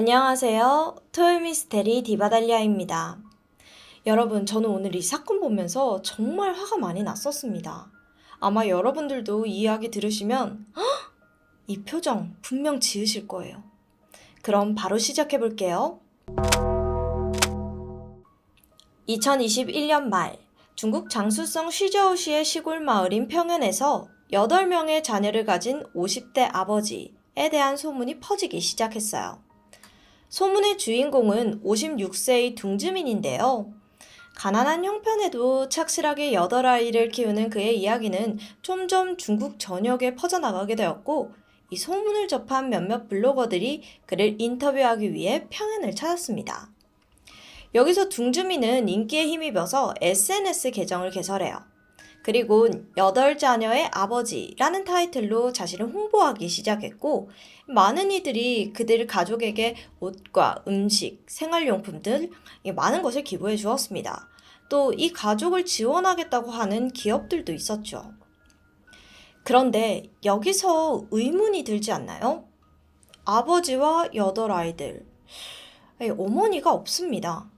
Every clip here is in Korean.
안녕하세요. 토요 미스테리 디바달리아입니다. 여러분, 저는 오늘 이 사건 보면서 정말 화가 많이 났었습니다. 아마 여러분들도 이 이야기 들으시면 이 표정 분명 지으실 거예요. 그럼 바로 시작해 볼게요. 2021년 말 중국 장쑤성 쉬저우시의 시골 마을인 평현에서 8명의 자녀를 가진 50대 아버지에 대한 소문이 퍼지기 시작했어요. 소문의 주인공은 56세의 둥즈민인데요. 가난한 형편에도 착실하게 8아이를 키우는 그의 이야기는 점점 중국 전역에 퍼져나가게 되었고, 이 소문을 접한 몇몇 블로거들이 그를 인터뷰하기 위해 평양을 찾았습니다. 여기서 둥즈민은 인기에 힘입어서 SNS 계정을 개설해요. 그리고 8자녀의 아버지라는 타이틀로 자신을 홍보하기 시작했고, 많은 이들이 그들 가족에게 옷과 음식, 생활용품 등 많은 것을 기부해 주었습니다. 또 이 가족을 지원하겠다고 하는 기업들도 있었죠. 그런데 여기서 의문이 들지 않나요? 아버지와 8아이들, 어머니가 없습니다.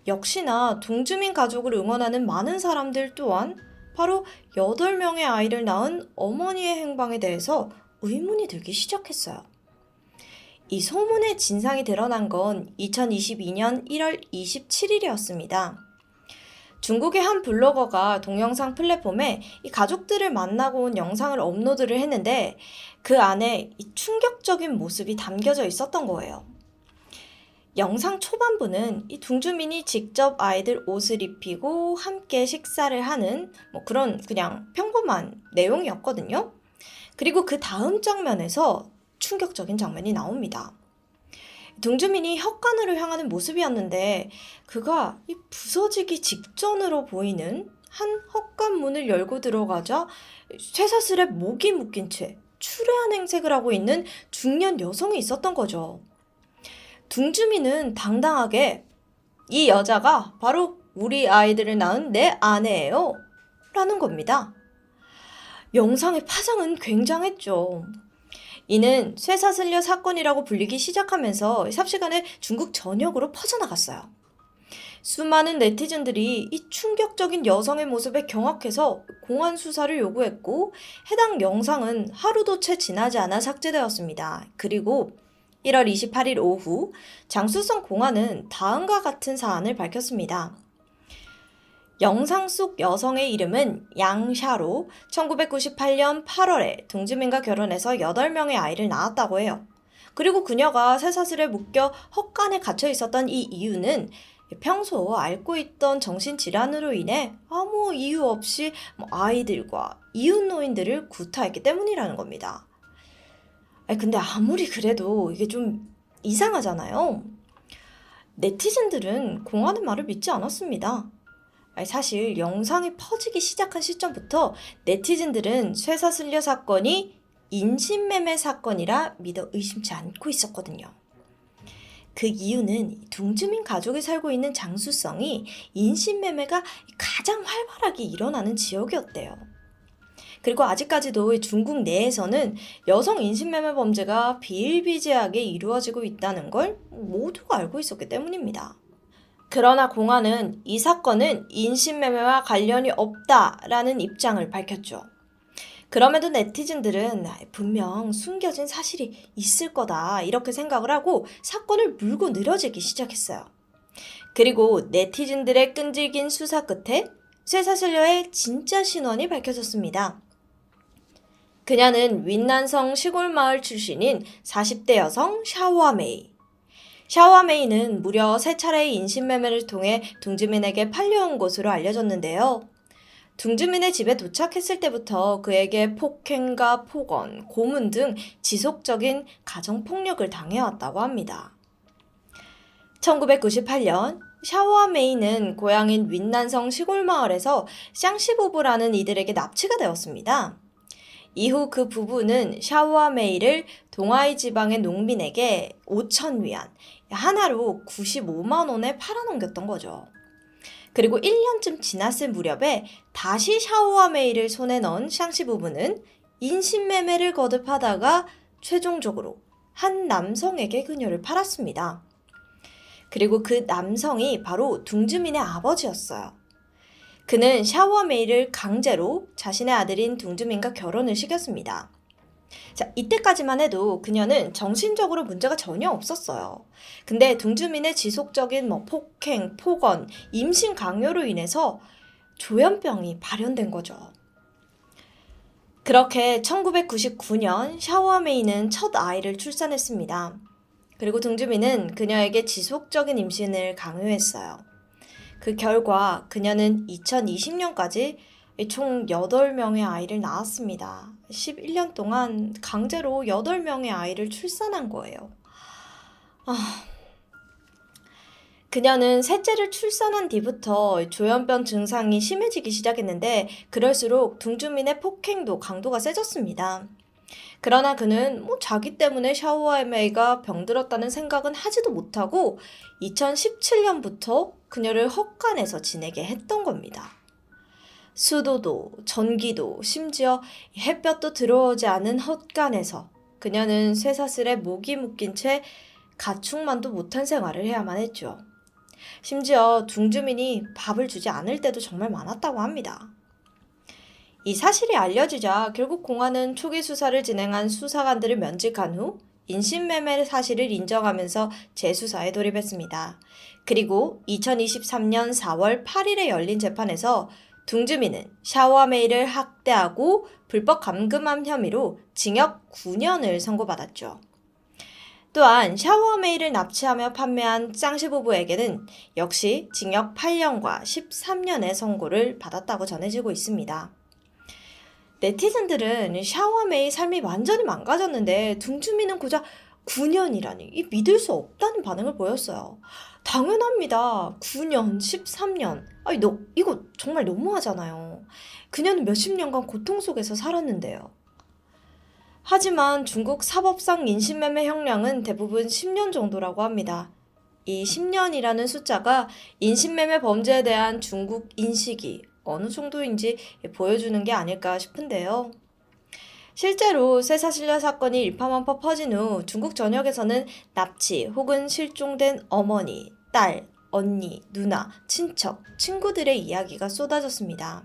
역시나 동주민 가족을 응원하는 많은 사람들 또한 바로 8명의 아이를 낳은 어머니의 행방에 대해서 의문이 들기 시작했어요. 이 소문의 진상이 드러난 건 2022년 1월 27일이었습니다. 중국의 한 블로거가 동영상 플랫폼에 이 가족들을 만나고 온 영상을 업로드를 했는데 그 안에 이 충격적인 모습이 담겨져 있었던 거예요. 영상 초반부는 이 둥주민이 직접 아이들 옷을 입히고 함께 식사를 하는 그런 그냥 평범한 내용이었거든요. 그리고 그 다음 장면에서 충격적인 장면이 나옵니다. 둥주민이 헛간으로 향하는 모습이었는데 그가 이 부서지기 직전으로 보이는 한 헛간 문을 열고 들어가자 쇠사슬에 목이 묶인 채 추레한 행색을 하고 있는 중년 여성이 있었던 거죠. 둥주민은 당당하게 이 여자가 바로 우리 아이들을 낳은 내 아내예요 라는 겁니다. 영상의 파장은 굉장했죠. 이는 쇠사슬녀 사건이라고 불리기 시작하면서 삽시간에 중국 전역으로 퍼져나갔어요. 수많은 네티즌들이 이 충격적인 여성의 모습에 경악해서 공안 수사를 요구했고 해당 영상은 하루도 채 지나지 않아 삭제되었습니다. 그리고 1월 28일 오후 장쑤성 공안은 다음과 같은 사안을 밝혔습니다. 영상 속 여성의 이름은 양샤로 1998년 8월에 둥즈민과 결혼해서 8명의 아이를 낳았다고 해요. 그리고 그녀가 쇠사슬에 묶여 헛간에 갇혀 있었던 이 이유는 평소 앓고 있던 정신질환으로 인해 아무 이유 없이 아이들과 이웃 노인들을 구타했기 때문이라는 겁니다. 근데 아무리 그래도 이게 좀 이상하잖아요. 네티즌들은 공안의 말을 믿지 않았습니다. 사실 영상이 퍼지기 시작한 시점부터 네티즌들은 쇠사슬녀 사건이 인신매매 사건이라 믿어 의심치 않고 있었거든요. 그 이유는 둥즈민 가족이 살고 있는 장쑤성이 인신매매가 가장 활발하게 일어나는 지역이었대요. 그리고 아직까지도 중국 내에서는 여성 인신매매 범죄가 비일비재하게 이루어지고 있다는 걸 모두가 알고 있었기 때문입니다. 그러나 공안은 이 사건은 인신매매와 관련이 없다라는 입장을 밝혔죠. 그럼에도 네티즌들은 분명 숨겨진 사실이 있을 거다 이렇게 생각을 하고 사건을 물고 늘어지기 시작했어요. 그리고 네티즌들의 끈질긴 수사 끝에 쇠사슬녀의 진짜 신원이 밝혀졌습니다. 그녀는 윈난성 시골 마을 출신인 40대 여성 샤오아메이. 샤오아메이는 무려 3차례의 인신매매를 통해 둥즈민에게 팔려온 것으로 알려졌는데요. 둥즈민의 집에 도착했을 때부터 그에게 폭행과 폭언, 고문 등 지속적인 가정폭력을 당해왔다고 합니다. 1998년 샤오아메이는 고향인 윈난성 시골 마을에서 샹시 부부라는 이들에게 납치가 되었습니다. 이후 그 부부는 샤오아메이를 동아이 지방의 농민에게 5,000위안, 하나로 95만 원에 팔아넘겼던 거죠. 그리고 1년쯤 지났을 무렵에 다시 샤오아메이를 손에 넣은 샹시 부부는 인신매매를 거듭하다가 최종적으로 한 남성에게 그녀를 팔았습니다. 그리고 그 남성이 바로 둥즈민의 아버지였어요. 그는 샤오메이를 강제로 자신의 아들인 둥즈민과 결혼을 시켰습니다. 자, 이때까지만 해도 그녀는 정신적으로 문제가 전혀 없었어요. 근데 둥즈민의 지속적인 폭행, 폭언, 임신 강요로 인해서 조현병이 발현된 거죠. 그렇게 1999년 샤오메이는 첫 아이를 출산했습니다. 그리고 둥즈민은 그녀에게 지속적인 임신을 강요했어요. 그 결과 그녀는 2020년까지 총 8명의 아이를 낳았습니다. 11년 동안 강제로 8명의 아이를 출산한 거예요. 그녀는 셋째를 출산한 뒤부터 조현병 증상이 심해지기 시작했는데 그럴수록 둥즈민의 폭행도 강도가 세졌습니다. 그러나 그는 자기 때문에 샤오메이가 병들었다는 생각은 하지도 못하고 2017년부터 그녀를 헛간에서 지내게 했던 겁니다. 수도도, 전기도, 심지어 햇볕도 들어오지 않은 헛간에서 그녀는 쇠사슬에 목이 묶인 채 가축만도 못한 생활을 해야만 했죠. 심지어 둥즈민이 밥을 주지 않을 때도 정말 많았다고 합니다. 이 사실이 알려지자 결국 공안은 초기 수사를 진행한 수사관들을 면직한 후 인신매매 사실을 인정하면서 재수사에 돌입했습니다. 그리고 2023년 4월 8일에 열린 재판에서 둥즈민은 샤오메이를 학대하고 불법 감금한 혐의로 징역 9년을 선고받았죠. 또한 샤오메이를 납치하며 판매한 짱시 부부에게는 역시 징역 8년과 13년의 선고를 받았다고 전해지고 있습니다. 네티즌들은 샤오메이 삶이 완전히 망가졌는데 둥즈민은 고작 9년이라니 믿을 수 없다는 반응을 보였어요. 당연합니다. 9년, 13년. 아니, 이거 정말 너무하잖아요. 그녀는 몇십 년간 고통 속에서 살았는데요. 하지만 중국 사법상 인신매매 형량은 대부분 10년 정도라고 합니다. 이 10년이라는 숫자가 인신매매 범죄에 대한 중국 인식이 어느 정도인지 보여주는 게 아닐까 싶은데요. 실제로 쇠사슬려 사건이 일파만파 퍼진 후 중국 전역에서는 납치 혹은 실종된 어머니, 딸, 언니, 누나, 친척, 친구들의 이야기가 쏟아졌습니다.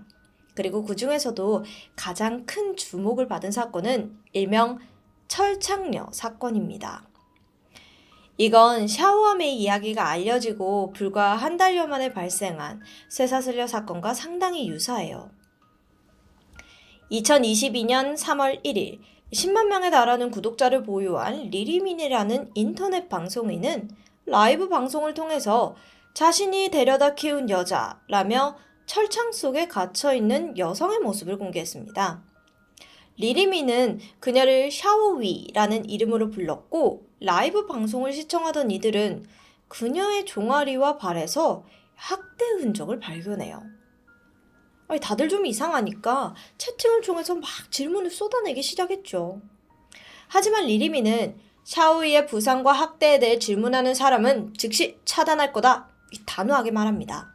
그리고 그 중에서도 가장 큰 주목을 받은 사건은 일명 철창녀 사건입니다. 이건 샤오메이 이야기가 알려지고 불과 한 달여 만에 발생한 쇠사슬려 사건과 상당히 유사해요. 2022년 3월 1일 10만 명에 달하는 구독자를 보유한 리리민이라는 인터넷 방송인은 라이브 방송을 통해서 자신이 데려다 키운 여자라며 철창 속에 갇혀있는 여성의 모습을 공개했습니다. 리리민은 그녀를 샤오위라는 이름으로 불렀고 라이브 방송을 시청하던 이들은 그녀의 종아리와 발에서 학대 흔적을 발견해요. 아니, 다들 좀 이상하니까 채팅을 통해서 막 질문을 쏟아내기 시작했죠. 하지만 리리민은 샤오위의 부상과 학대에 대해 질문하는 사람은 즉시 차단할 거다 단호하게 말합니다.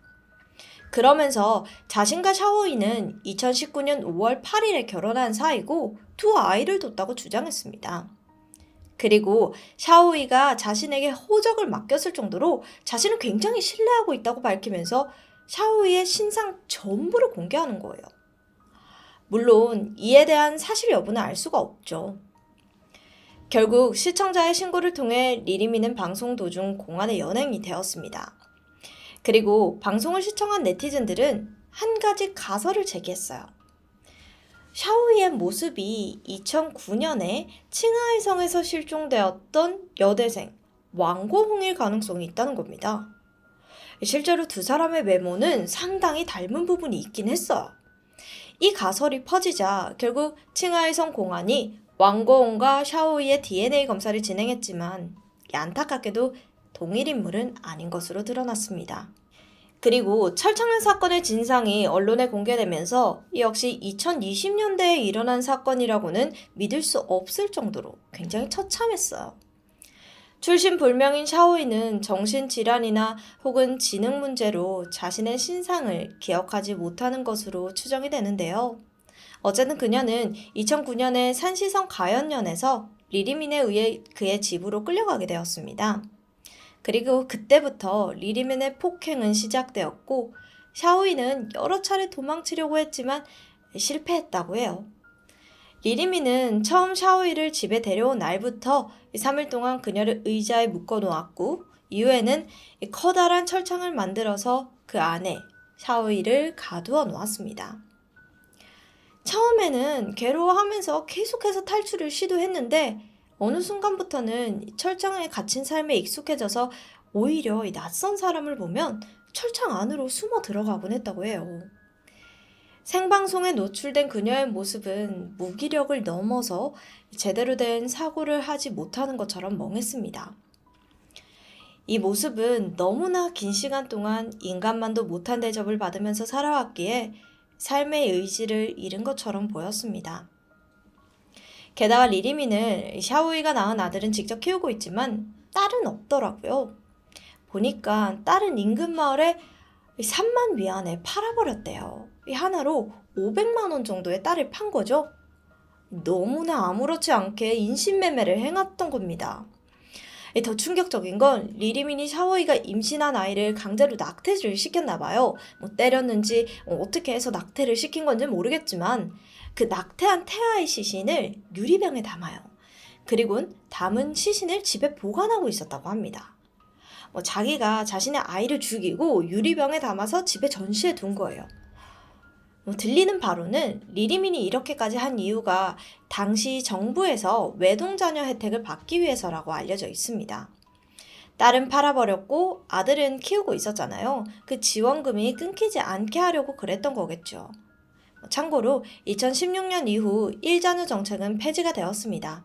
그러면서 자신과 샤오이는 2019년 5월 8일에 결혼한 사이고 두 아이를 뒀다고 주장했습니다. 그리고 샤오이가 자신에게 호적을 맡겼을 정도로 자신을 굉장히 신뢰하고 있다고 밝히면서 샤오이의 신상 전부를 공개하는 거예요. 물론 이에 대한 사실 여부는 알 수가 없죠. 결국 시청자의 신고를 통해 리리미는 방송 도중 공안에 연행이 되었습니다. 그리고 방송을 시청한 네티즌들은 한 가지 가설을 제기했어요. 샤오이의 모습이 2009년에 칭하이성에서 실종되었던 여대생 왕고홍일 가능성이 있다는 겁니다. 실제로 두 사람의 외모는 상당히 닮은 부분이 있긴 했어요. 이 가설이 퍼지자 결국 칭하이성 공안이 왕고홍과 샤오이의 DNA 검사를 진행했지만 안타깝게도 동일 인물은 아닌 것으로 드러났습니다. 그리고 철창년 사건의 진상이 언론에 공개되면서 역시 2020년대에 일어난 사건이라고는 믿을 수 없을 정도로 굉장히 처참했어요. 출신 불명인 샤오이는 정신질환이나 혹은 지능 문제로 자신의 신상을 기억하지 못하는 것으로 추정이 되는데요. 어쨌든 그녀는 2009년에 산시성 가연년에서 리리민에 의해 그의 집으로 끌려가게 되었습니다. 그리고 그때부터 리리민의 폭행은 시작되었고 샤오이는 여러 차례 도망치려고 했지만 실패했다고 해요. 리리민은 처음 샤오이를 집에 데려온 날부터 3일 동안 그녀를 의자에 묶어 놓았고 이후에는 커다란 철창을 만들어서 그 안에 샤오이를 가두어 놓았습니다. 처음에는 괴로워하면서 계속해서 탈출을 시도했는데 어느 순간부터는 철창에 갇힌 삶에 익숙해져서 오히려 이 낯선 사람을 보면 철창 안으로 숨어 들어가곤 했다고 해요. 생방송에 노출된 그녀의 모습은 무기력을 넘어서 제대로 된 사고를 하지 못하는 것처럼 멍했습니다. 이 모습은 너무나 긴 시간 동안 인간만도 못한 대접을 받으면서 살아왔기에 삶의 의지를 잃은 것처럼 보였습니다. 게다가 리리민을 샤오이가 낳은 아들은 직접 키우고 있지만 딸은 없더라고요. 보니까 딸은 인근 마을에 3만 위안에 팔아버렸대요. 이 하나로 500만 원 정도의 딸을 판 거죠. 너무나 아무렇지 않게 인신매매를 행했던 겁니다. 더 충격적인 건 리리민이 샤오이가 임신한 아이를 강제로 낙태를 시켰나 봐요. 때렸는지 어떻게 해서 낙태를 시킨 건지 모르겠지만 그 낙태한 태아의 시신을 유리병에 담아요. 그리고는 담은 시신을 집에 보관하고 있었다고 합니다. 자기가 자신의 아이를 죽이고 유리병에 담아서 집에 전시해 둔 거예요. 들리는 바로는 리리민이 이렇게까지 한 이유가 당시 정부에서 외동자녀 혜택을 받기 위해서라고 알려져 있습니다. 딸은 팔아버렸고 아들은 키우고 있었잖아요. 그 지원금이 끊기지 않게 하려고 그랬던 거겠죠. 참고로 2016년 이후 1자녀 정책은 폐지가 되었습니다.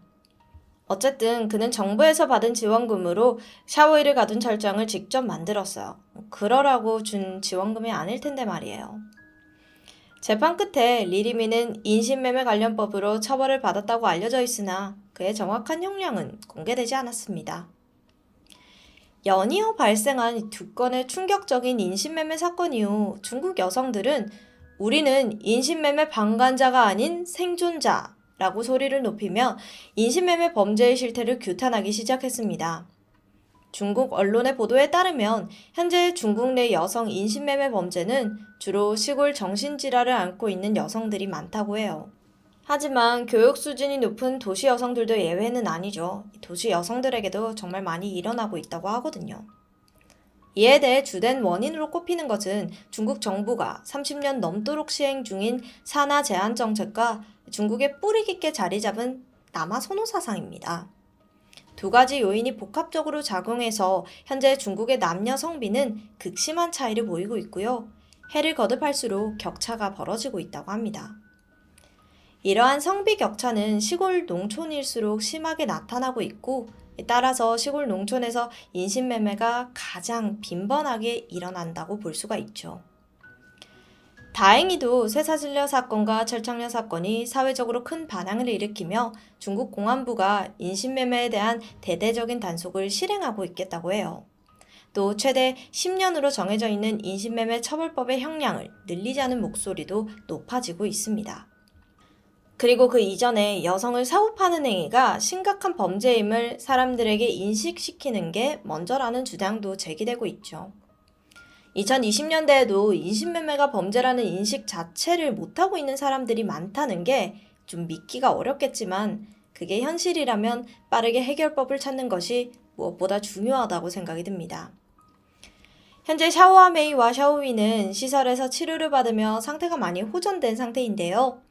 어쨌든 그는 정부에서 받은 지원금으로 샤오이를 가둔 철장을 직접 만들었어요. 그러라고 준 지원금이 아닐 텐데 말이에요. 재판 끝에 리리민은 인신매매 관련법으로 처벌을 받았다고 알려져 있으나 그의 정확한 형량은 공개되지 않았습니다. 연이어 발생한 두 건의 충격적인 인신매매 사건 이후 중국 여성들은 우리는 인신매매 방관자가 아닌 생존자라고 소리를 높이며 인신매매 범죄의 실태를 규탄하기 시작했습니다. 중국 언론의 보도에 따르면 현재 중국 내 여성 인신매매 범죄는 주로 시골 정신질환을 앓고 있는 여성들이 많다고 해요. 하지만 교육 수준이 높은 도시 여성들도 예외는 아니죠. 도시 여성들에게도 정말 많이 일어나고 있다고 하거든요. 이에 대해 주된 원인으로 꼽히는 것은 중국 정부가 30년 넘도록 시행 중인 산하 제한 정책과 중국에 뿌리 깊게 자리 잡은 남아 선호 사상입니다. 두 가지 요인이 복합적으로 작용해서 현재 중국의 남녀 성비는 극심한 차이를 보이고 있고요. 해를 거듭할수록 격차가 벌어지고 있다고 합니다. 이러한 성비 격차는 시골 농촌일수록 심하게 나타나고 있고 따라서 시골 농촌에서 인신매매가 가장 빈번하게 일어난다고 볼 수가 있죠. 다행히도 쇠사슬녀 사건과 철창녀 사건이 사회적으로 큰 반향을 일으키며 중국 공안부가 인신매매에 대한 대대적인 단속을 실행하고 있겠다고 해요. 또 최대 10년으로 정해져 있는 인신매매 처벌법의 형량을 늘리자는 목소리도 높아지고 있습니다. 그리고 그 이전에 여성을 사고파는 행위가 심각한 범죄임을 사람들에게 인식시키는 게 먼저라는 주장도 제기되고 있죠. 2020년대에도 인신매매가 범죄라는 인식 자체를 못하고 있는 사람들이 많다는 게 좀 믿기가 어렵겠지만 그게 현실이라면 빠르게 해결법을 찾는 것이 무엇보다 중요하다고 생각이 듭니다. 현재 샤오아 메이와 샤오이는 시설에서 치료를 받으며 상태가 많이 호전된 상태인데요.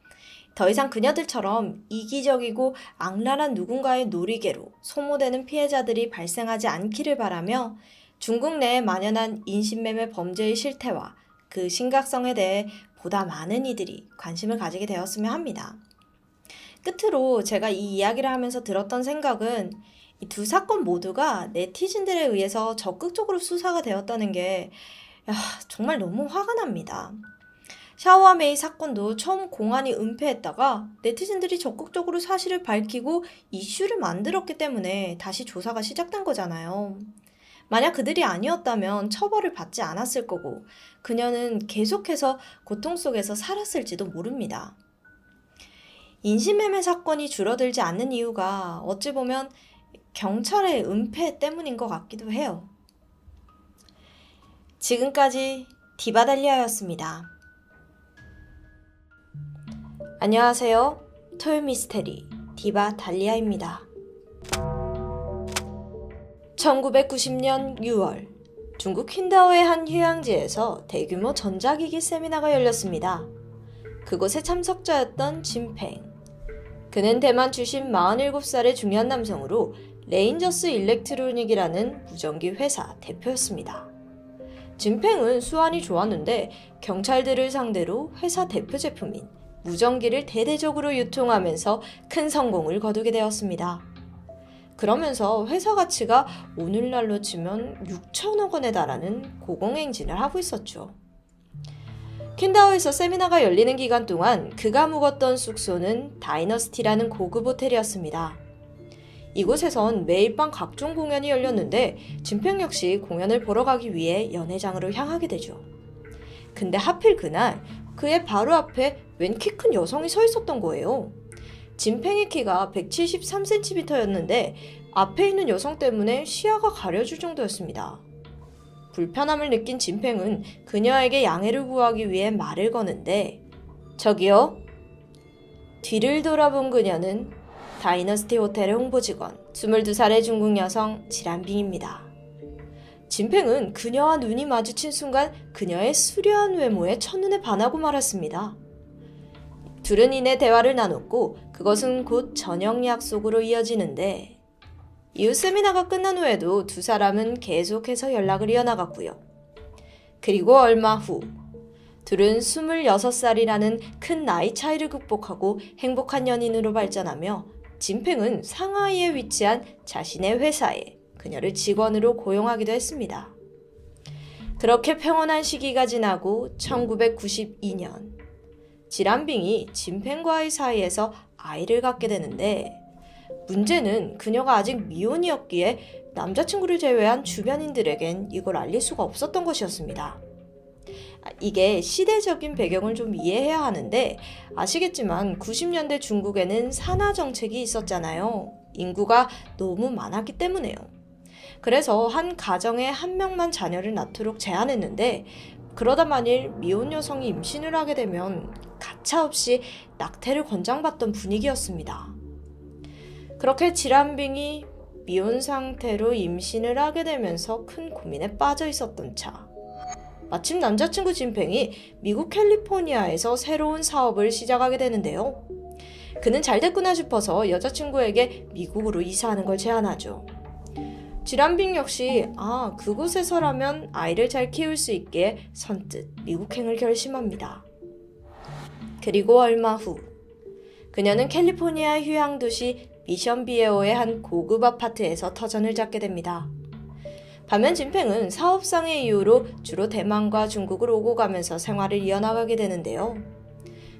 더 이상 그녀들처럼 이기적이고 악랄한 누군가의 놀이개로 소모되는 피해자들이 발생하지 않기를 바라며 중국 내에 만연한 인신매매 범죄의 실태와 그 심각성에 대해 보다 많은 이들이 관심을 가지게 되었으면 합니다. 끝으로 제가 이 이야기를 하면서 들었던 생각은 이 두 사건 모두가 네티즌들에 의해서 적극적으로 수사가 되었다는 게 정말 너무 화가 납니다. 샤오아 메이 사건도 처음 공안이 은폐했다가 네티즌들이 적극적으로 사실을 밝히고 이슈를 만들었기 때문에 다시 조사가 시작된 거잖아요. 만약 그들이 아니었다면 처벌을 받지 않았을 거고 그녀는 계속해서 고통 속에서 살았을지도 모릅니다. 인신매매 사건이 줄어들지 않는 이유가 어찌 보면 경찰의 은폐 때문인 것 같기도 해요. 지금까지 디바달리아였습니다. 안녕하세요. 토요일 미스테리 디바달리아입니다. 1990년 6월 중국 퀸다오의 한 휴양지에서 대규모 전자기기 세미나가 열렸습니다. 그곳에 참석자였던 진팽. 그는 대만 출신 47살의 중년 남성으로 레인저스 일렉트로닉이라는 무전기 회사 대표였습니다. 진팽은 수완이 좋았는데 경찰들을 상대로 회사 대표 제품인 무전기를 대대적으로 유통하면서 큰 성공을 거두게 되었습니다. 그러면서 회사 가치가 오늘날로 치면 6천억 원에 달하는 고공행진을 하고 있었죠. 퀸다오에서 세미나가 열리는 기간 동안 그가 묵었던 숙소는 다이너스티라는 고급 호텔이었습니다. 이곳에선 매일 밤 각종 공연이 열렸는데 진팽 역시 공연을 보러 가기 위해 연회장으로 향하게 되죠. 근데 하필 그날 그의 바로 앞에 웬 키 큰 여성이 서 있었던 거예요. 진팽의 키가 173cm였는데 앞에 있는 여성 때문에 시야가 가려질 정도였습니다. 불편함을 느낀 진팽은 그녀에게 양해를 구하기 위해 말을 거는데 저기요? 뒤를 돌아본 그녀는 다이너스티 호텔의 홍보직원 22살의 중국 여성 지란빙입니다. 진팽은 그녀와 눈이 마주친 순간 그녀의 수려한 외모에 첫눈에 반하고 말았습니다. 둘은 이내 대화를 나눴고 그것은 곧 저녁 약속으로 이어지는데 이후 세미나가 끝난 후에도 두 사람은 계속해서 연락을 이어나갔고요. 그리고 얼마 후 둘은 26살이라는 큰 나이 차이를 극복하고 행복한 연인으로 발전하며 진팽은 상하이에 위치한 자신의 회사에 그녀를 직원으로 고용하기도 했습니다. 그렇게 평온한 시기가 지나고 1992년 지란빙이 진팽과의 사이에서 아이를 갖게 되는데 문제는 그녀가 아직 미혼이었기에 남자친구를 제외한 주변인들에겐 이걸 알릴 수가 없었던 것이었습니다. 이게 시대적인 배경을 좀 이해해야 하는데 아시겠지만 90년대 중국에는 산하 정책이 있었잖아요. 인구가 너무 많았기 때문에요. 그래서 한 가정에 한 명만 자녀를 낳도록 제한했는데 그러다 만일 미혼 여성이 임신을 하게 되면 가차없이 낙태를 권장받던 분위기였습니다. 그렇게 지란빙이 미혼 상태로 임신을 하게 되면서 큰 고민에 빠져 있었던 차. 마침 남자친구 진팽이 미국 캘리포니아에서 새로운 사업을 시작하게 되는데요. 그는 잘 됐구나 싶어서 여자친구에게 미국으로 이사하는 걸 제안하죠. 지란빙 역시 그곳에서라면 아이를 잘 키울 수 있게 선뜻 미국행을 결심합니다. 그리고 얼마 후 그녀는 캘리포니아 휴양 도시 미션비에오의 한 고급 아파트에서 터전을 잡게 됩니다. 반면 진팽은 사업상의 이유로 주로 대만과 중국을 오고 가면서 생활을 이어나가게 되는데요.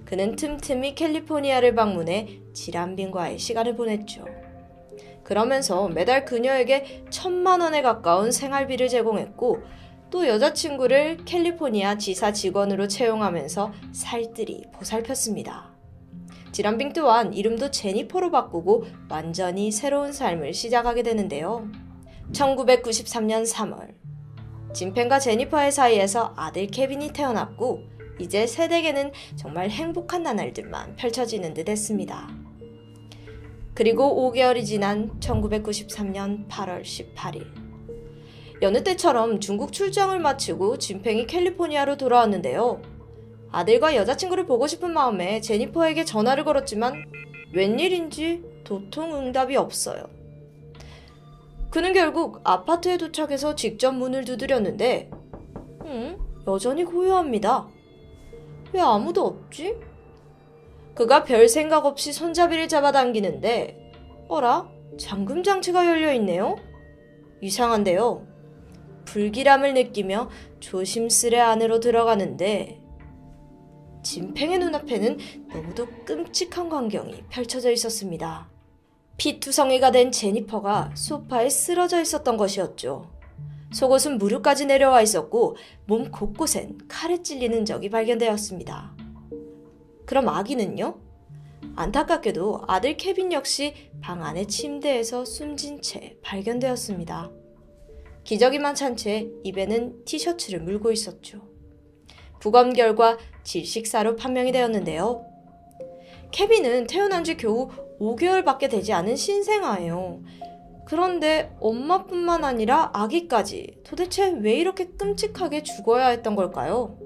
그는 틈틈이 캘리포니아를 방문해 지란빙과의 시간을 보냈죠. 그러면서 매달 그녀에게 1,000만 원에 가까운 생활비를 제공했고 또 여자친구를 캘리포니아 지사 직원으로 채용하면서 살뜰히 보살폈습니다. 지란빙 또한 이름도 제니퍼로 바꾸고 완전히 새로운 삶을 시작하게 되는데요. 1993년 3월 진팽과 제니퍼의 사이에서 아들 케빈이 태어났고 이제 세대에게는 정말 행복한 나날들만 펼쳐지는 듯 했습니다. 그리고 5개월이 지난 1993년 8월 18일 여느 때처럼 중국 출장을 마치고 진팽이 캘리포니아로 돌아왔는데요. 아들과 여자친구를 보고 싶은 마음에 제니퍼에게 전화를 걸었지만 웬일인지 도통 응답이 없어요. 그는 결국 아파트에 도착해서 직접 문을 두드렸는데 여전히 고요합니다. 왜 아무도 없지? 그가 별 생각 없이 손잡이를 잡아당기는데 어라? 잠금장치가 열려있네요? 이상한데요. 불길함을 느끼며 조심스레 안으로 들어가는데 진팽의 눈앞에는 너무도 끔찍한 광경이 펼쳐져 있었습니다. 피투성이가 된 제니퍼가 소파에 쓰러져 있었던 것이었죠. 속옷은 무릎까지 내려와 있었고 몸 곳곳엔 칼에 찔리는 적이 발견되었습니다. 그럼 아기는요? 안타깝게도 아들 케빈 역시 방 안의 침대에서 숨진 채 발견되었습니다. 기저귀만 찬 채 입에는 티셔츠를 물고 있었죠. 부검 결과 질식사로 판명이 되었는데요. 케빈은 태어난 지 겨우 5개월밖에 되지 않은 신생아예요. 그런데 엄마뿐만 아니라 아기까지 도대체 왜 이렇게 끔찍하게 죽어야 했던 걸까요?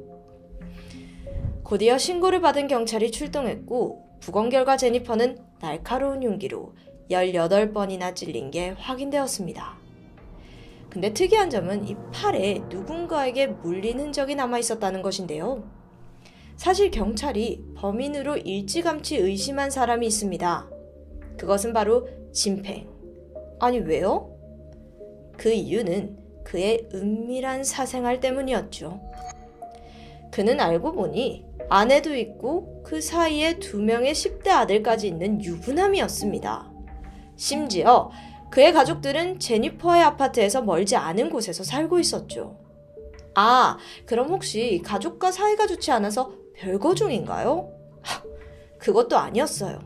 곧이어 신고를 받은 경찰이 출동했고 부검 결과 제니퍼는 날카로운 흉기로 18번이나 찔린 게 확인되었습니다. 근데 특이한 점은 이 팔에 누군가에게 물린 흔적이 남아 있었다는 것인데요. 사실 경찰이 범인으로 일찌감치 의심한 사람이 있습니다. 그것은 바로 진팽. 아니 왜요? 그 이유는 그의 은밀한 사생활 때문이었죠. 그는 알고 보니 아내도 있고 그 사이에 2명의 10대 아들까지 있는 유부남이었습니다. 심지어 그의 가족들은 제니퍼의 아파트에서 멀지 않은 곳에서 살고 있었죠. 아, 그럼 혹시 가족과 사이가 좋지 않아서 별거 중인가요? 그것도 아니었어요.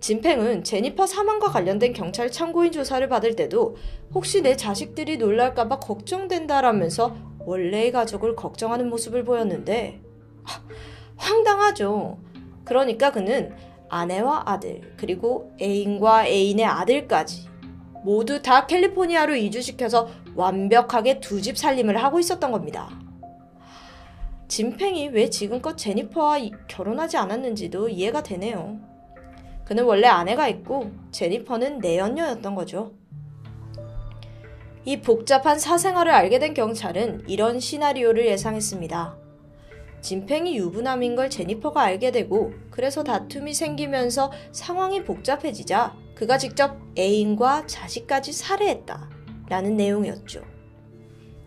진팽은 제니퍼 사망과 관련된 경찰 참고인 조사를 받을 때도 혹시 내 자식들이 놀랄까봐 걱정된다라면서 원래의 가족을 걱정하는 모습을 보였는데 황당하죠. 그러니까 그는 아내와 아들 그리고 애인과 애인의 아들까지 모두 다 캘리포니아로 이주시켜서 완벽하게 2집 살림을 하고 있었던 겁니다. 진팽이 왜 지금껏 제니퍼와 결혼하지 않았는지도 이해가 되네요. 그는 원래 아내가 있고 제니퍼는 내연녀였던 거죠. 이 복잡한 사생활을 알게 된 경찰은 이런 시나리오를 예상했습니다. 진팽이 유부남인 걸 제니퍼가 알게 되고 그래서 다툼이 생기면서 상황이 복잡해지자 그가 직접 애인과 자식까지 살해했다 라는 내용이었죠.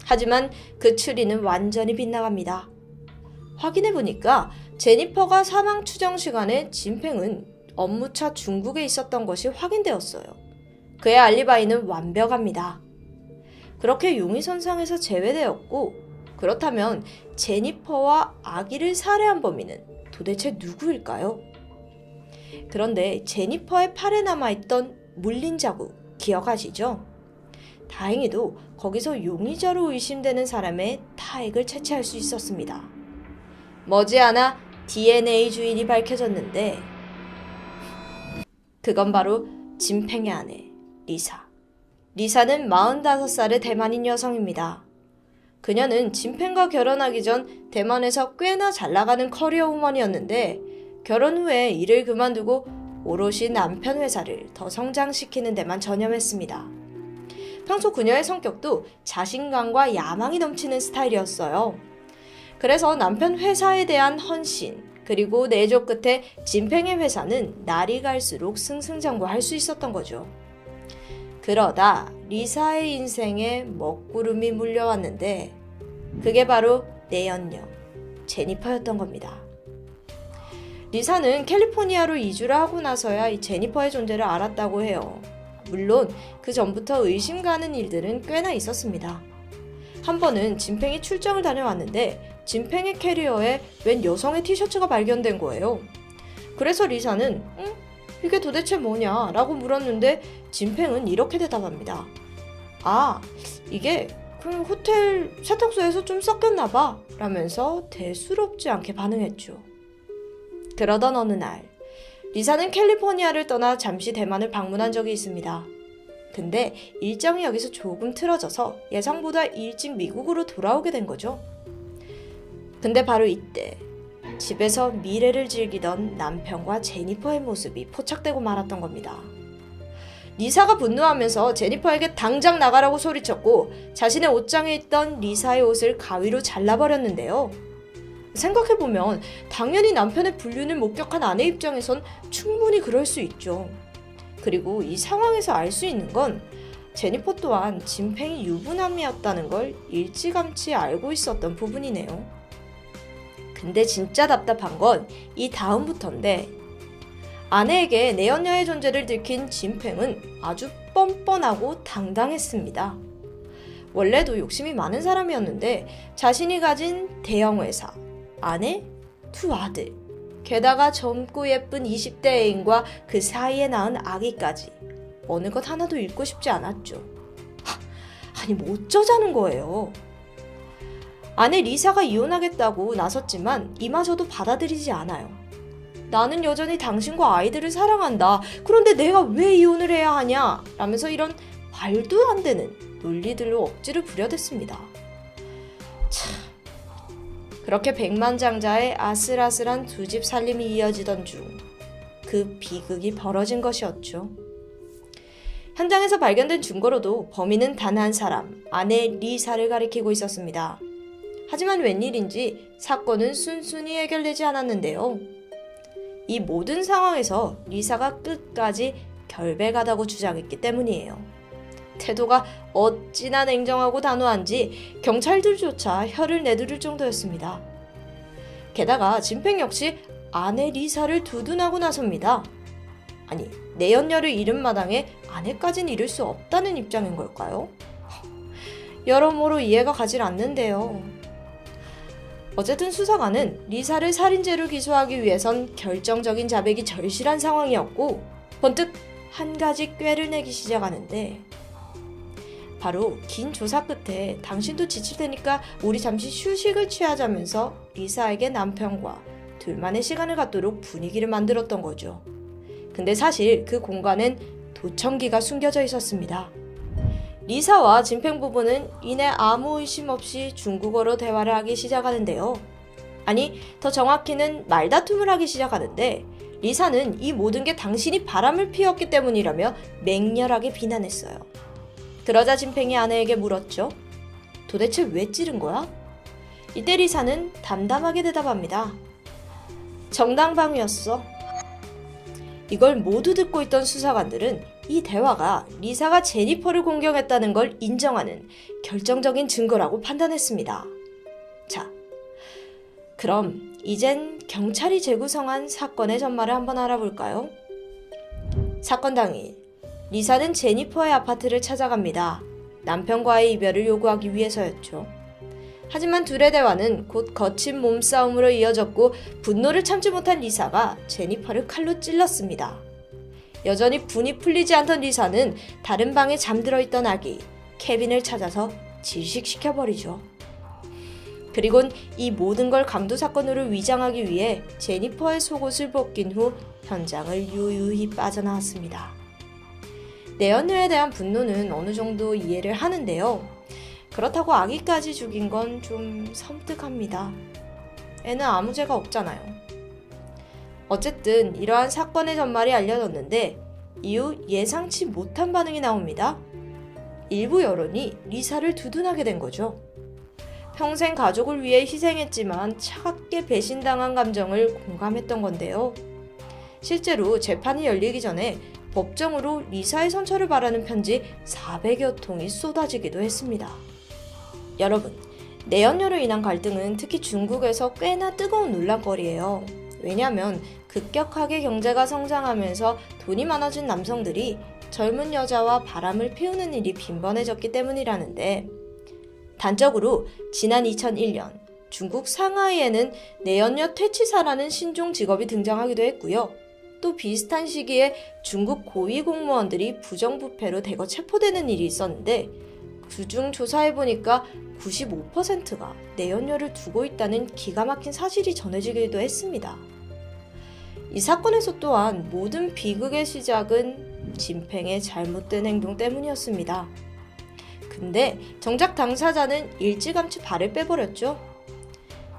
하지만 그 추리는 완전히 빗나갑니다. 확인해보니까 제니퍼가 사망 추정 시간에 진팽은 업무차 중국에 있었던 것이 확인되었어요. 그의 알리바이는 완벽합니다. 그렇게 용의선상에서 제외되었고 그렇다면 제니퍼와 아기를 살해한 범인은 도대체 누구일까요? 그런데 제니퍼의 팔에 남아있던 물린 자국 기억하시죠? 다행히도 거기서 용의자로 의심되는 사람의 타액을 채취할 수 있었습니다. 머지않아 DNA 주인이 밝혀졌는데 그건 바로 진팽의 아내 리사. 리사는 45살의 대만인 여성입니다. 그녀는 진팽과 결혼하기 전 대만에서 꽤나 잘나가는 커리어 우먼이었는데 결혼 후에 일을 그만두고 오롯이 남편 회사를 더 성장시키는 데만 전념했습니다. 평소 그녀의 성격도 자신감과 야망이 넘치는 스타일이었어요. 그래서 남편 회사에 대한 헌신, 그리고 내조 끝에 진팽의 회사는 날이 갈수록 승승장구할 수 있었던 거죠. 그러다 리사의 인생에 먹구름이 물려왔는데 그게 바로 내연녀 제니퍼였던 겁니다. 리사는 캘리포니아로 이주를 하고 나서야 이 제니퍼의 존재를 알았다고 해요. 물론 그 전부터 의심 가는 일들은 꽤나 있었습니다. 한 번은 진팽이 출장을 다녀왔는데 진팽의 캐리어에 웬 여성의 티셔츠가 발견된 거예요. 그래서 리사는 이게 도대체 뭐냐 라고 물었는데 진팽은 이렇게 대답합니다. 아, 이게 그 호텔 세탁소에서 좀 섞였나 봐 라면서 대수롭지 않게 반응했죠. 그러던 어느 날 리사는 캘리포니아를 떠나 잠시 대만을 방문한 적이 있습니다. 근데 일정이 여기서 조금 틀어져서 예상보다 일찍 미국으로 돌아오게 된 거죠. 근데 바로 이때 집에서 미래를 즐기던 남편과 제니퍼의 모습이 포착되고 말았던 겁니다. 리사가 분노하면서 제니퍼에게 당장 나가라고 소리쳤고 자신의 옷장에 있던 리사의 옷을 가위로 잘라버렸는데요. 생각해보면 당연히 남편의 불륜을 목격한 아내 입장에선 충분히 그럴 수 있죠. 그리고 이 상황에서 알 수 있는 건 제니퍼 또한 진팽이 유부남이었다는 걸 일찌감치 알고 있었던 부분이네요. 근데 진짜 답답한 건 이 다음부터인데 아내에게 내연녀의 존재를 들킨 진팽은 아주 뻔뻔하고 당당했습니다. 원래도 욕심이 많은 사람이었는데 자신이 가진 대형 회사, 아내, 2 아들, 게다가 젊고 예쁜 20대 애인과 그 사이에 낳은 아기까지 어느 것 하나도 잃고 싶지 않았죠. 아니 뭐 어쩌자는 거예요. 아내 리사가 이혼하겠다고 나섰지만 이마저도 받아들이지 않아요. 나는 여전히 당신과 아이들을 사랑한다. 그런데 내가 왜 이혼을 해야 하냐? 라면서 이런 말도 안 되는 논리들로 억지를 부려댔습니다. 참, 그렇게 백만장자의 아슬아슬한 두 집 살림이 이어지던 중 그 비극이 벌어진 것이었죠. 현장에서 발견된 증거로도 범인은 단 한 사람, 아내 리사를 가리키고 있었습니다. 하지만 웬일인지 사건은 순순히 해결되지 않았는데요. 이 모든 상황에서 리사가 끝까지 결백하다고 주장했기 때문이에요. 태도가 어찌나 냉정하고 단호한지 경찰들조차 혀를 내두를 정도였습니다. 게다가 진팽 역시 아내 리사를 두둔하고 나섭니다. 아니, 내연녀를 잃은 마당에 아내까진 잃을 수 없다는 입장인 걸까요? 여러모로 이해가 가질 않는데요. 어쨌든 수사관은 리사를 살인죄로 기소하기 위해선 결정적인 자백이 절실한 상황이었고 번뜩 한 가지 꾀를 내기 시작하는데 바로 긴 조사 끝에 당신도 지칠 테니까 우리 잠시 휴식을 취하자면서 리사에게 남편과 둘만의 시간을 갖도록 분위기를 만들었던 거죠. 근데 사실 그 공간엔 도청기가 숨겨져 있었습니다. 리사와 진팽 부부는 이내 아무 의심 없이 중국어로 대화를 하기 시작하는데요. 아니, 더 정확히는 말다툼을 하기 시작하는데 리사는 이 모든 게 당신이 바람을 피웠기 때문이라며 맹렬하게 비난했어요. 그러자 진팽이 아내에게 물었죠. 도대체 왜 찌른 거야? 이때 리사는 담담하게 대답합니다. 정당방위였어. 이걸 모두 듣고 있던 수사관들은 이 대화가 리사가 제니퍼를 공격했다는 걸 인정하는 결정적인 증거라고 판단했습니다. 자, 그럼 이젠 경찰이 재구성한 사건의 전말을 한번 알아볼까요? 사건 당일, 리사는 제니퍼의 아파트를 찾아갑니다. 남편과의 이별을 요구하기 위해서였죠. 하지만 둘의 대화는 곧 거친 몸싸움으로 이어졌고 분노를 참지 못한 리사가 제니퍼를 칼로 찔렀습니다. 여전히 분이 풀리지 않던 리사는 다른 방에 잠들어 있던 아기 케빈을 찾아서 질식시켜버리죠. 그리곤 이 모든 걸 강도 사건으로 위장하기 위해 제니퍼의 속옷을 벗긴 후 현장을 유유히 빠져나왔습니다. 내연녀에 대한 분노는 어느 정도 이해를 하는데요. 그렇다고 아기까지 죽인 건 좀 섬뜩합니다. 애는 아무 죄가 없잖아요. 어쨌든 이러한 사건의 전말이 알려졌는데 이후 예상치 못한 반응이 나옵니다. 일부 여론이 리사를 두둔하게 된 거죠. 평생 가족을 위해 희생했지만 차갑게 배신당한 감정을 공감했던 건데요. 실제로 재판이 열리기 전에 법정으로 리사의 선처를 바라는 편지 400여 통이 쏟아지기도 했습니다. 여러분, 내연녀로 인한 갈등은 특히 중국에서 꽤나 뜨거운 논란거리예요. 왜냐하면 급격하게 경제가 성장하면서 돈이 많아진 남성들이 젊은 여자와 바람을 피우는 일이 빈번해졌기 때문이라는데 단적으로 지난 2001년 중국 상하이에는 내연녀 퇴치사라는 신종 직업이 등장하기도 했고요. 또 비슷한 시기에 중국 고위 공무원들이 부정부패로 대거 체포되는 일이 있었는데 그중 조사해보니까 95%가 내연녀를 두고 있다는 기가 막힌 사실이 전해지기도 했습니다. 이 사건에서 또한 모든 비극의 시작은 진팽의 잘못된 행동 때문이었습니다. 근데 정작 당사자는 일찌감치 발을 빼버렸죠.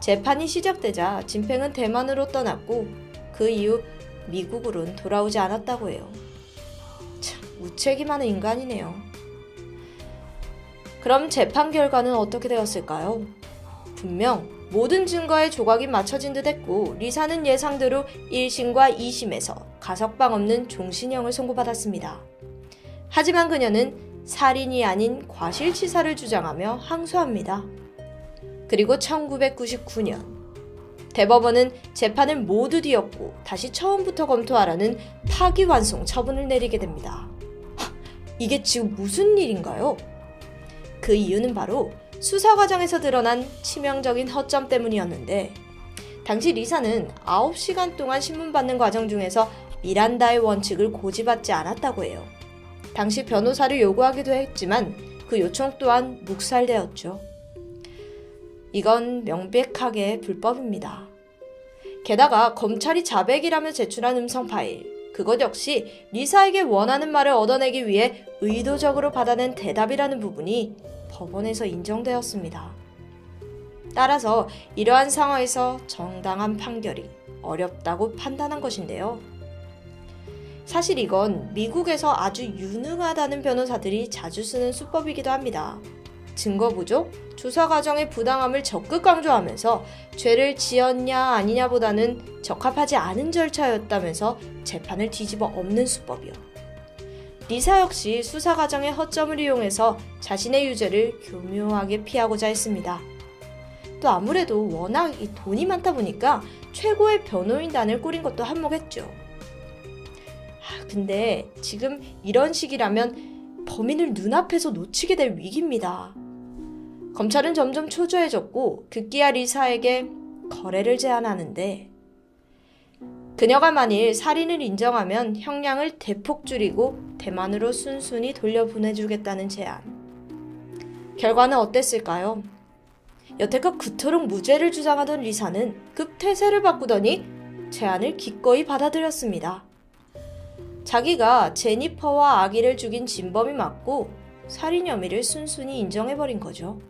재판이 시작되자 진팽은 대만으로 떠났고 그 이후 미국으론 돌아오지 않았다고 해요. 참 무책임한 인간이네요. 그럼 재판 결과는 어떻게 되었을까요? 분명 모든 증거에 조각이 맞춰진 듯 했고 리사는 예상대로 1심과 2심에서 가석방 없는 종신형을 선고받았습니다. 하지만 그녀는 살인이 아닌 과실치사를 주장하며 항소합니다. 그리고 1999년 대법원은 재판을 모두 뒤엎고 다시 처음부터 검토하라는 파기환송 처분을 내리게 됩니다. 이게 지금 무슨 일인가요? 그 이유는 바로 수사 과정에서 드러난 치명적인 허점 때문이었는데 당시 리사는 9시간 동안 신문 받는 과정 중에서 미란다의 원칙을 고집하지 않았다고 해요. 당시 변호사를 요구하기도 했지만 그 요청 또한 묵살되었죠. 이건 명백하게 불법입니다. 게다가 검찰이 자백이라며 제출한 음성 파일, 그것 역시 리사에게 원하는 말을 얻어내기 위해 의도적으로 받아낸 대답이라는 부분이 법원에서 인정되었습니다. 따라서 이러한 상황에서 정당한 판결이 어렵다고 판단한 것인데요. 사실 이건 미국에서 아주 유능하다는 변호사들이 자주 쓰는 수법이기도 합니다. 증거 부족, 조사 과정의 부당함을 적극 강조하면서 죄를 지었냐 아니냐보다는 적합하지 않은 절차였다면서 재판을 뒤집어 엎는 수법이요. 리사 역시 수사 과정의 허점을 이용해서 자신의 유죄를 교묘하게 피하고자 했습니다. 또 아무래도 워낙 돈이 많다 보니까 최고의 변호인단을 꾸린 것도 한몫했죠. 근데 지금 이런 식이라면 범인을 눈앞에서 놓치게 될 위기입니다. 검찰은 점점 초조해졌고 급기야 리사에게 거래를 제안하는데, 그녀가 만일 살인을 인정하면 형량을 대폭 줄이고 대만으로 순순히 돌려보내주겠다는 제안. 결과는 어땠을까요? 여태껏 그토록 무죄를 주장하던 리사는 급 태세를 바꾸더니 제안을 기꺼이 받아들였습니다. 자기가 제니퍼와 아기를 죽인 진범이 맞고 살인 혐의를 순순히 인정해버린 거죠.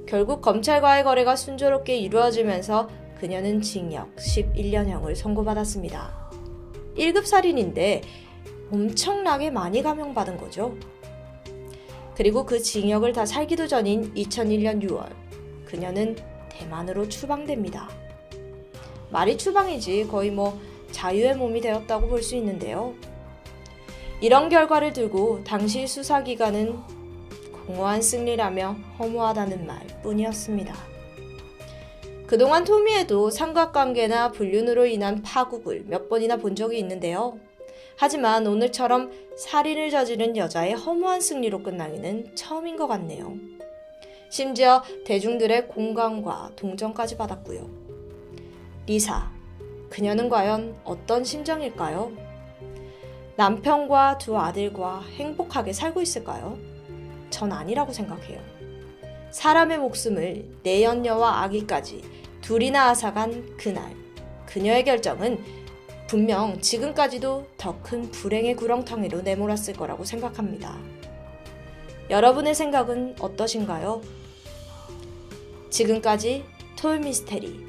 결국 검찰과의 거래가 순조롭게 이루어지면서 그녀는 징역 11년형을 선고받았습니다. 1급 살인인데 엄청나게 많이 감형받은 거죠. 그리고 그 징역을 다 살기도 전인 2001년 6월, 그녀는 대만으로 추방됩니다. 말이 추방이지 거의 자유의 몸이 되었다고 볼 수 있는데요. 이런 결과를 두고 당시 수사기관은 공허한 승리라며 허무하다는 말뿐이었습니다. 그동안 토미에도 삼각관계나 불륜으로 인한 파국을 몇 번이나 본 적이 있는데요. 하지만 오늘처럼 살인을 저지른 여자의 허무한 승리로 끝나기는 처음인 것 같네요. 심지어 대중들의 공감과 동정까지 받았고요. 리사, 그녀는 과연 어떤 심정일까요? 남편과 두 아들과 행복하게 살고 있을까요? 전 아니라고 생각해요. 사람의 목숨을 내연녀와 아기까지 둘이나 앗아간 그날, 그녀의 결정은 분명 지금까지도 더 큰 불행의 구렁텅이로 내몰았을 거라고 생각합니다. 여러분의 생각은 어떠신가요? 지금까지 토요미스테리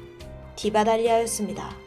디바달리아였습니다.